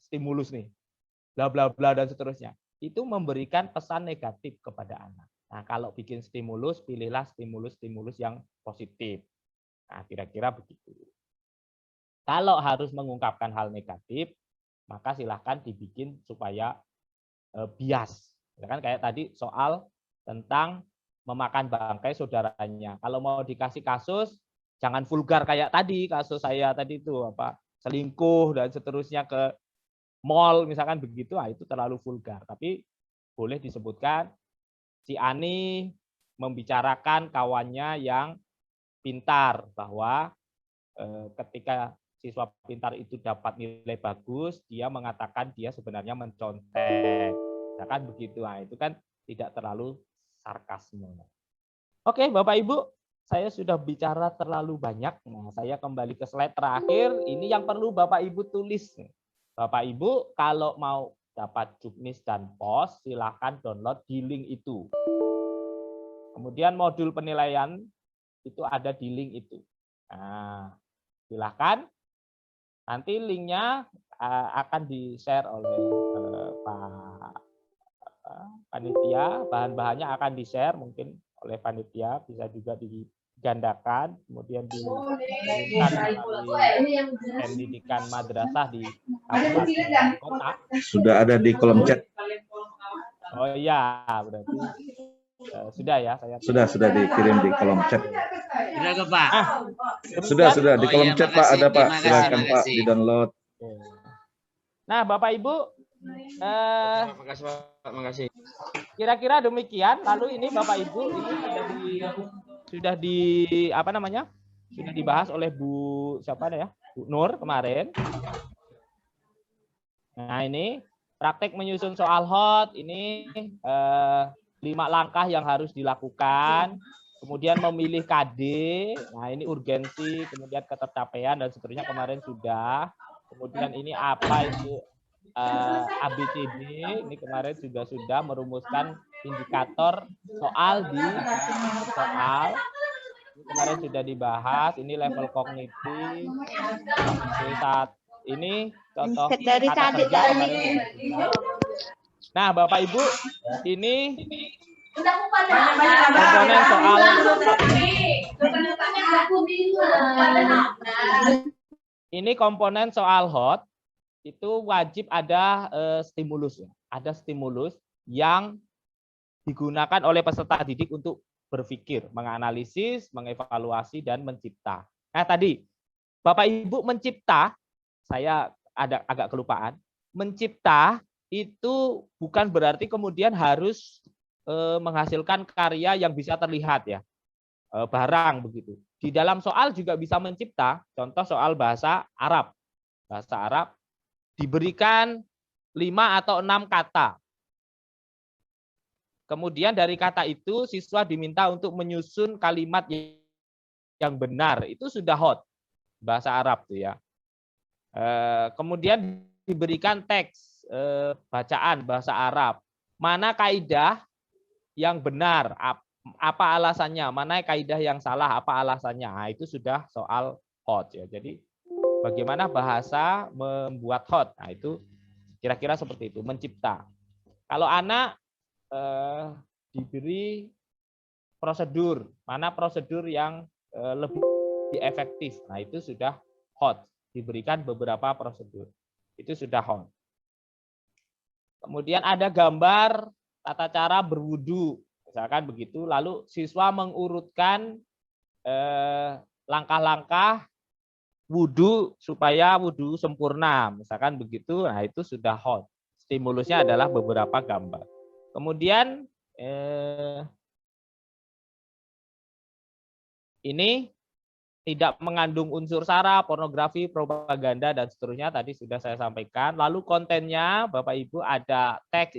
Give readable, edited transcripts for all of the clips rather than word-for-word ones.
stimulus nih, bla bla bla dan seterusnya. Itu memberikan pesan negatif kepada anak. Nah, kalau bikin stimulus, pilihlah stimulus-stimulus yang positif. Nah, kira-kira begitu. Kalau harus mengungkapkan hal negatif, maka silahkan dibikin supaya bias. Ya kan kayak tadi soal tentang memakan bangkai saudaranya. Kalau mau dikasih kasus, jangan vulgar kayak tadi kasus saya tadi itu apa selingkuh dan seterusnya ke mall misalkan begitu, itu terlalu vulgar. Tapi boleh disebutkan si Ani membicarakan kawannya yang pintar bahwa ketika siswa pintar itu dapat nilai bagus, dia mengatakan dia sebenarnya mencontek. Nah, kan begitu. Nah, itu kan tidak terlalu sarkasme. Oke, Bapak Ibu, saya sudah bicara terlalu banyak. Nah, saya kembali ke slide terakhir. Ini yang perlu Bapak Ibu tulis. Bapak Ibu, kalau mau dapat juknis dan pos, silahkan download di link itu. Kemudian modul penilaian itu ada di link itu. Nah, silahkan. Nanti linknya akan di-share oleh Pak panitia, bahan-bahannya akan di-share mungkin oleh panitia, bisa juga digandakan, kemudian dikirimkan melalui pendidikan madrasah di kabupaten kota. Sudah ada di kolom chat. Oh iya, berarti sudah ya, saya sudah dikirim di kolom chat. Sudah ke Pak? Sudah di kolom chat Pak, ada Pak. Silakan Pak di-download. Nah, Bapak Ibu, makasih. Kira-kira demikian. Lalu ini Bapak Ibu ini sudah dibahas oleh Bu siapa ya? Bu Nur kemarin. Nah, ini praktek menyusun soal hot ini 5 langkah yang harus dilakukan. Kemudian memilih KD, nah ini urgensi, kemudian ketercapaian dan seterusnya kemarin sudah. Kemudian ini apa itu ABCD, ini kemarin juga sudah merumuskan indikator soal di soal. Ini kemarin sudah dibahas, ini level kognitif. Saat ini contoh kata kerja kemarin. Nah, Bapak Ibu, ini komponen soal ini komponen soal hot itu wajib ada stimulus, ada stimulus yang digunakan oleh peserta didik untuk berpikir, menganalisis, mengevaluasi dan mencipta. Nah, tadi Bapak Ibu mencipta, saya ada agak kelupaan. Mencipta itu bukan berarti kemudian harus menghasilkan karya yang bisa terlihat ya, barang begitu. Di dalam soal juga bisa mencipta, contoh soal bahasa Arab. Bahasa Arab diberikan 5 atau 6 kata. Kemudian dari kata itu siswa diminta untuk menyusun kalimat yang benar. Itu sudah hot, bahasa Arab tuh ya. Kemudian diberikan teks bacaan bahasa Arab. Mana kaidah yang benar, apa alasannya, mana kaidah yang salah, apa alasannya. Nah, itu sudah soal hot ya. Jadi bagaimana bahasa membuat hot. Nah, itu kira-kira seperti itu, mencipta. Kalau anak diberi prosedur, mana prosedur yang lebih efektif. Nah, itu sudah hot, diberikan beberapa prosedur. Itu sudah hot. Kemudian ada gambar tata cara berwudu, misalkan begitu. Lalu siswa mengurutkan langkah-langkah wudu supaya wudu sempurna, misalkan begitu. Nah, itu sudah hot. Stimulusnya adalah beberapa gambar. Kemudian ini tidak mengandung unsur sara, pornografi, propaganda dan seterusnya tadi sudah saya sampaikan. Lalu kontennya Bapak Ibu ada teks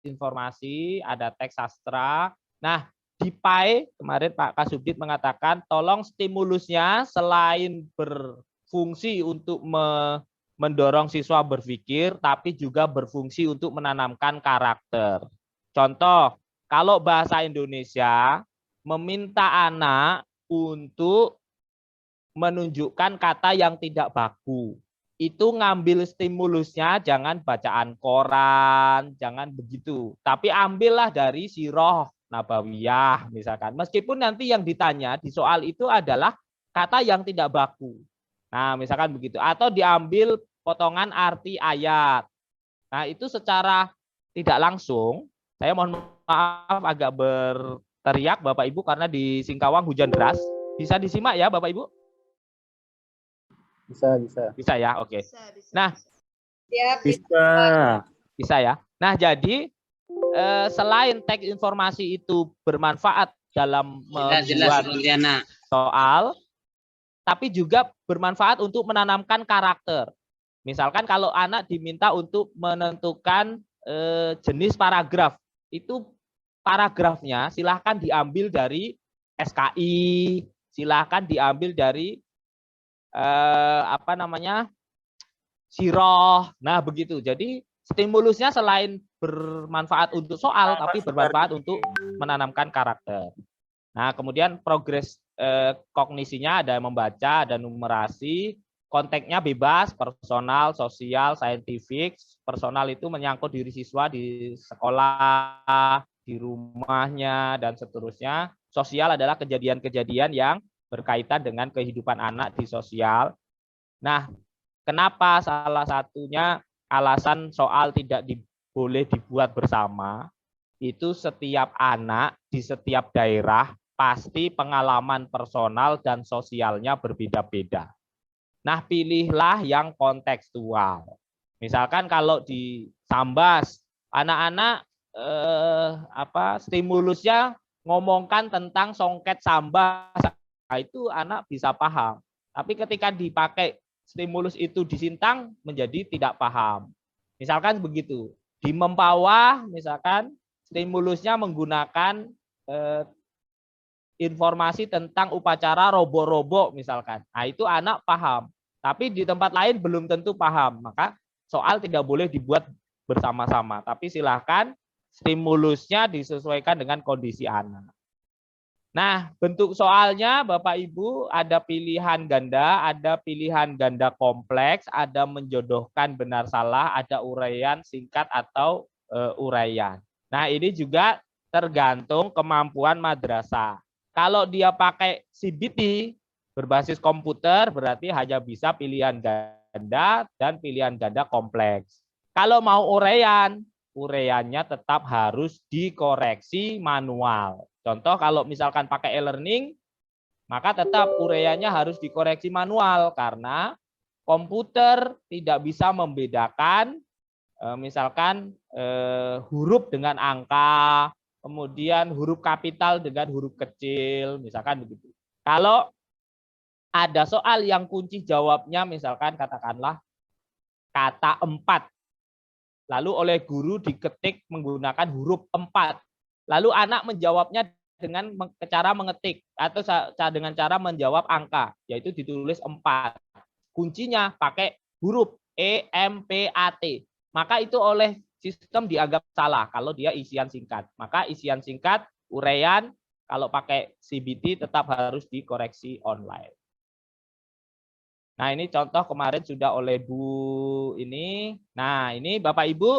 informasi, ada teks sastra. Nah, di PAI kemarin Pak Kasubdit mengatakan tolong stimulusnya selain berfungsi untuk mendorong siswa berpikir, tapi juga berfungsi untuk menanamkan karakter. Contoh, kalau bahasa Indonesia meminta anak untuk menunjukkan kata yang tidak baku. itu ngambil stimulusnya jangan bacaan koran, jangan begitu. Tapi ambillah dari Sirah Nabawiyah misalkan. Meskipun nanti yang ditanya di soal itu adalah kata yang tidak baku. Nah, misalkan begitu. Atau diambil potongan arti ayat. Nah, itu secara tidak langsung, saya mohon maaf agak berteriak Bapak Ibu karena di Singkawang hujan deras. Bisa disimak ya Bapak Ibu? Bisa, bisa. Bisa ya, oke. Nah, bisa ya. Nah, jadi selain teks informasi itu bermanfaat dalam membuat soal, tapi juga bermanfaat untuk menanamkan karakter. Misalkan kalau anak diminta untuk menentukan jenis paragraf, itu paragrafnya silahkan diambil dari SKI, silahkan diambil dari Sirah. Nah, begitu. Jadi stimulusnya selain bermanfaat untuk soal, tapi bermanfaat untuk menanamkan karakter. Nah, kemudian progres kognisinya ada membaca, ada numerasi, konteksnya bebas, personal, sosial, saintifik. Personal itu menyangkut diri siswa di sekolah, di rumahnya, dan seterusnya. Sosial adalah kejadian-kejadian yang berkaitan dengan kehidupan anak di sosial. Nah, kenapa salah satunya alasan soal tidak boleh dibuat bersama, itu setiap anak di setiap daerah pasti pengalaman personal dan sosialnya berbeda-beda. Nah, pilihlah yang kontekstual. Misalkan kalau di Sambas, anak-anak stimulusnya ngomongkan tentang songket Sambas, nah, itu anak bisa paham. Tapi ketika dipakai stimulus itu di Sintang menjadi tidak paham. Misalkan begitu. Di Mempawah misalkan stimulusnya menggunakan informasi tentang upacara robo-robo misalkan. Nah, itu anak paham. Tapi di tempat lain belum tentu paham. Maka soal tidak boleh dibuat bersama-sama. Tapi silahkan stimulusnya disesuaikan dengan kondisi anak. Nah, bentuk soalnya Bapak Ibu ada pilihan ganda kompleks, ada menjodohkan benar salah, ada uraian singkat atau uraian. Nah, ini juga tergantung kemampuan madrasah. Kalau dia pakai CBT berbasis komputer berarti hanya bisa pilihan ganda dan pilihan ganda kompleks. Kalau mau uraian, uraiannya tetap harus dikoreksi manual. Contoh kalau misalkan pakai e-learning, maka tetap uraiannya harus dikoreksi manual karena komputer tidak bisa membedakan misalkan huruf dengan angka, kemudian huruf kapital dengan huruf kecil, misalkan begitu. Kalau ada soal yang kunci jawabnya misalkan katakanlah kata 4, lalu oleh guru diketik menggunakan huruf 4. Lalu anak menjawabnya dengan cara mengetik atau dengan cara menjawab angka, yaitu ditulis 4. Kuncinya pakai huruf EMPAT. Maka itu oleh sistem dianggap salah kalau dia isian singkat. Maka isian singkat, uraian, kalau pakai CBT tetap harus dikoreksi online. Nah, ini contoh kemarin sudah oleh Bu ini. Nah, ini Bapak Ibu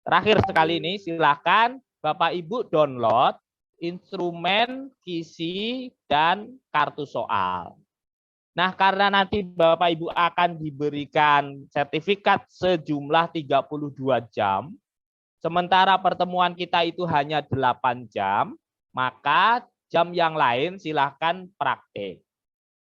terakhir sekali ini silakan Bapak Ibu download instrumen KISI dan kartu soal. Nah, karena nanti Bapak Ibu akan diberikan sertifikat sejumlah 32 jam, sementara pertemuan kita itu hanya 8 jam, maka jam yang lain silakan praktek.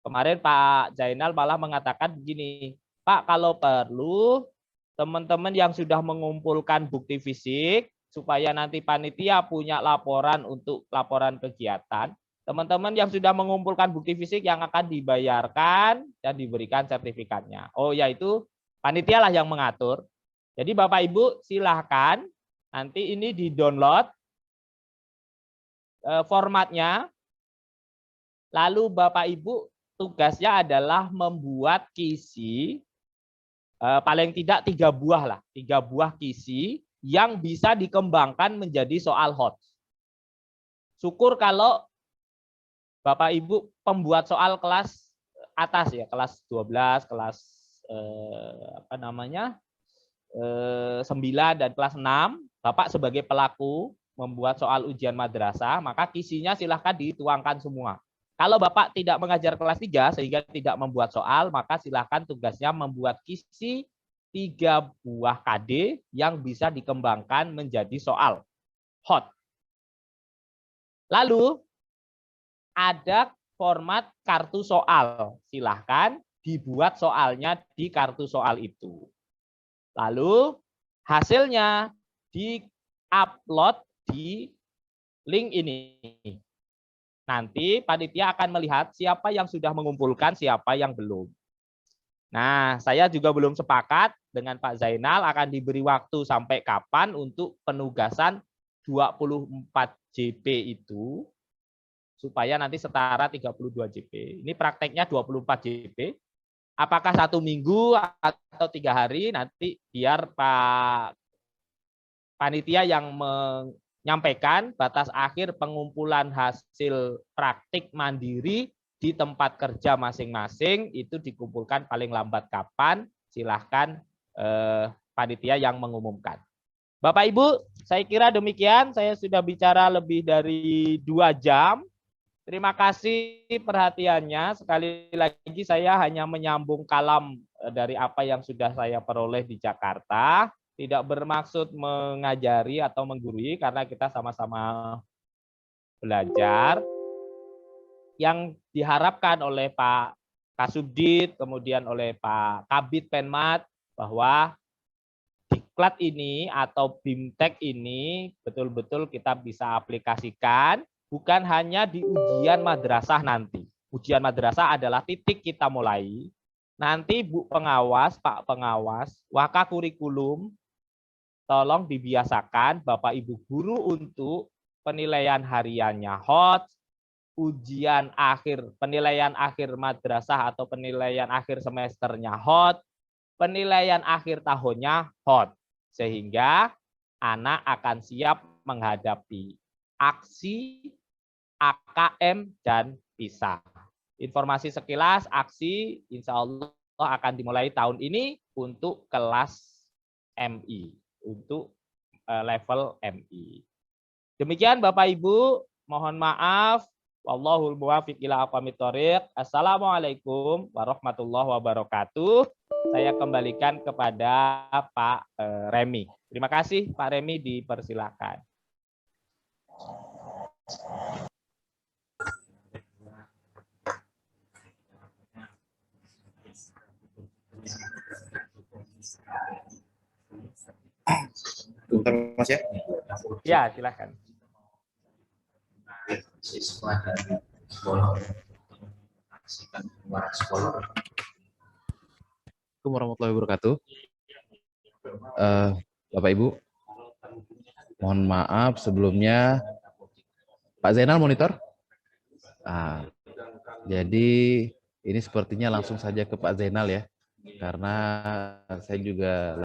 Kemarin Pak Zainal malah mengatakan begini, Pak, kalau perlu teman-teman yang sudah mengumpulkan bukti fisik, supaya nanti panitia punya laporan untuk laporan kegiatan, teman-teman yang sudah mengumpulkan bukti fisik yang akan dibayarkan dan diberikan sertifikatnya. Oh, yaitu panitia lah yang mengatur. Jadi Bapak Ibu silahkan nanti ini di-download formatnya, lalu Bapak Ibu tugasnya adalah membuat KISI paling tidak 3 buah lah, 3 buah KISI yang bisa dikembangkan menjadi soal hot. Syukur kalau Bapak Ibu pembuat soal kelas atas ya, kelas 12, kelas 9 dan kelas 6, Bapak sebagai pelaku membuat soal ujian madrasah, maka kisinya silahkan dituangkan semua. Kalau Bapak tidak mengajar kelas 3 sehingga tidak membuat soal, maka silahkan tugasnya membuat kisi 3 buah KD yang bisa dikembangkan menjadi soal hot. Lalu ada format kartu soal. Silahkan dibuat soalnya di kartu soal itu. Lalu hasilnya di-upload di link ini. Nanti panitia akan melihat siapa yang sudah mengumpulkan, siapa yang belum. Nah, saya juga belum sepakat dengan Pak Zainal akan diberi waktu sampai kapan untuk penugasan 24 JP itu supaya nanti setara 32 JP. Ini prakteknya 24 JP. Apakah 1 minggu atau 3 hari, nanti biar Pak panitia yang menyampaikan batas akhir pengumpulan hasil praktik mandiri di tempat kerja masing-masing itu dikumpulkan paling lambat kapan, silahkan panitia yang mengumumkan. Bapak Ibu, saya kira demikian. Saya sudah bicara lebih dari 2 jam. Terima kasih perhatiannya. Sekali lagi saya hanya menyambung kalam dari apa yang sudah saya peroleh di Jakarta. Tidak bermaksud mengajari atau menggurui karena kita sama-sama belajar. Yang diharapkan oleh Pak Kasubdit, kemudian oleh Pak Kabid Penmat, bahwa diklat ini atau BIMTEK ini betul-betul kita bisa aplikasikan. Bukan hanya di ujian madrasah nanti. Ujian madrasah adalah titik kita mulai. Nanti Bu Pengawas, Pak Pengawas, Waka Kurikulum, tolong dibiasakan Bapak Ibu Guru untuk penilaian hariannya hot, ujian akhir, penilaian akhir madrasah atau penilaian akhir semesternya hot, penilaian akhir tahunnya hot. Sehingga anak akan siap menghadapi aksi, AKM, dan PISA. Informasi sekilas, aksi insya Allah akan dimulai tahun ini untuk kelas MI, untuk level MI. Demikian Bapak Ibu, mohon maaf. Wallahul muwaffiq ila aqwamit thoriq. Assalamualaikum warahmatullahi wabarakatuh. Saya kembalikan kepada Pak Remi. Terima kasih Pak Remi, dipersilakan. Bentar Mas ya. Ya, silakan. Siswa dari sekolah Assalamualaikum warahmatullahi wabarakatuh. Bapak Ibu, mohon maaf sebelumnya. Pak Zainal monitor. Jadi ini sepertinya langsung saja ke Pak Zainal ya, karena saya juga